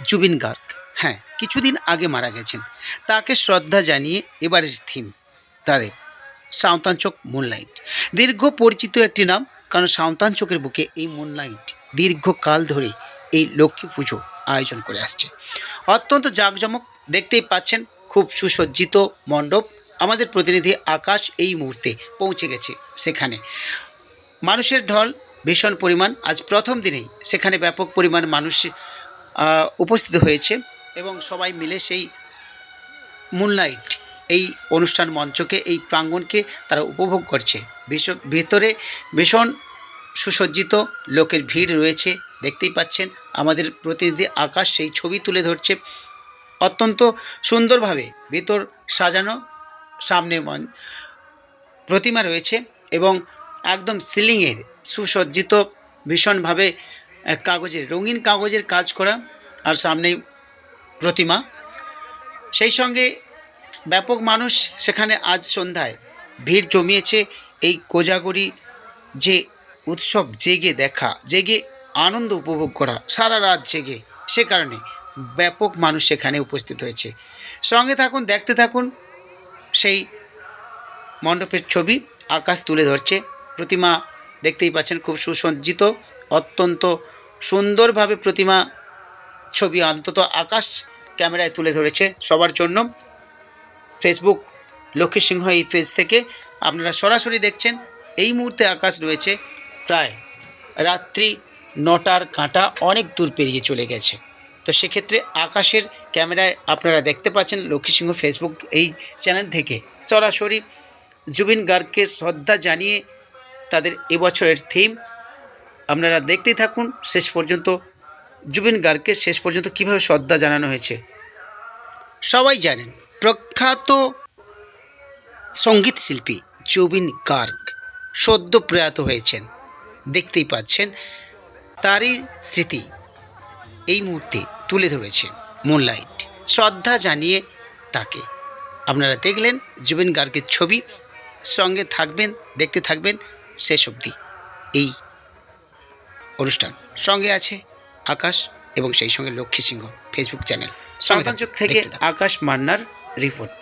জুবিন গার্গ। হ্যাঁ, কিছুদিন আগে মারা গেছেন। তাকে শ্রদ্ধা জানিয়ে এবারের থিম তাদের সাঁওতাল চোখ মুনলাইট। দীর্ঘ পরিচিত একটি নাম, কারণ সাঁওতাল চোখের বুকে এই মুনলাইট দীর্ঘকাল ধরে এই লক্ষ্মী পুজো আয়োজন করে আসছে। অত্যন্ত জাঁকজমক, দেখতেই পাচ্ছেন খুব সুসজ্জিত মণ্ডপ। আমাদের প্রতিনিধি আকাশ এই মুহূর্তে পৌঁছে গেছে সেখানে। মানুষের ঢল ভীষণ পরিমাণ। আজ প্রথম দিনেই সেখানে ব্যাপক পরিমাণ মানুষ উপস্থিত হয়েছে এবং সবাই মিলে সেই মুনলাইট এই অনুষ্ঠান মঞ্চকে, এই প্রাঙ্গণকে তারা উপভোগ করছে। ভেতরে ভীষণ সুসজ্জিত, লোকের ভিড় রয়েছে। দেখতেই পাচ্ছেন আমাদের প্রতিনিধি আকাশ সেই ছবি তুলে ধরছে। অত্যন্ত সুন্দরভাবে ভেতর সাজানো, সামনে প্রতিমা রয়েছে এবং একদম সিলিংয়ের সুসজ্জিত ভীষণভাবে কাগজের, রঙিন কাগজের কাজ করা, আর সামনেই প্রতিমা। সেই সঙ্গে ব্যাপক মানুষ সেখানে আজ সন্ধ্যায় ভিড় জমিয়েছে। এই কোজাগরি যে উৎসব জেগে দেখা, জেগে আনন্দ উপভোগ করা, সারা রাত জেগে, সে কারণে ব্যাপক মানুষ সেখানে উপস্থিত হয়েছে। সঙ্গে থাকুন, দেখতে থাকুন সেই মণ্ডপের ছবি আকাশ তুলে ধরছে। প্রতিমা দেখতেই পাচ্ছেন খুব সুসজ্জিত, অত্যন্ত সুন্দরভাবে প্রতিমা ছবি অন্তত আকাশ ক্যামেরায় তুলে ধরেছে সবার জন্য। ফেসবুক লক্ষ্মী সিংহ এই পেজ থেকে আপনারা সরাসরি দেখছেন। এই মুহূর্তে আকাশ রয়েছে প্রায় রাত্রি 9টার কাঁটা অনেক দূর পেরিয়ে চলে গেছে। তো সেক্ষেত্রে আকাশের ক্যামেরায় আপনারা দেখতে পাচ্ছেন লক্ষ্মী সিংহ ফেসবুক এই চ্যানেল থেকে সরাসরি জুবিন গার্গকে শ্রদ্ধা জানিয়ে তাদের এবছরের থিম। আপনারা দেখতেই থাকুন শেষ পর্যন্ত, জুবিন গার্গকে শেষ পর্যন্ত কীভাবে শ্রদ্ধা জানানো হয়েছে। সবাই জানেন প্রখ্যাত সঙ্গীত শিল্পী জুবিন গার্গ সদ্য প্রয়াত হয়েছেন। দেখতেই পাচ্ছেন তারই স্মৃতি এই মুহূর্তে তুলে ধরেছে মুনলাইট, শ্রদ্ধা জানিয়ে তাকে। আপনারা দেখলেন জুবিন গার্গের ছবি, সঙ্গে থাকবেন, দেখতে থাকবেন শেষ অবধি এই অনুষ্ঠান। সঙ্গে আছে আকাশ এবং সেই সঙ্গে লক্ষ্মী সিংহ ফেসবুক চ্যানেল। সাঁওতাল চোখ থেকে আকাশ মান্নার রিপোর্ট।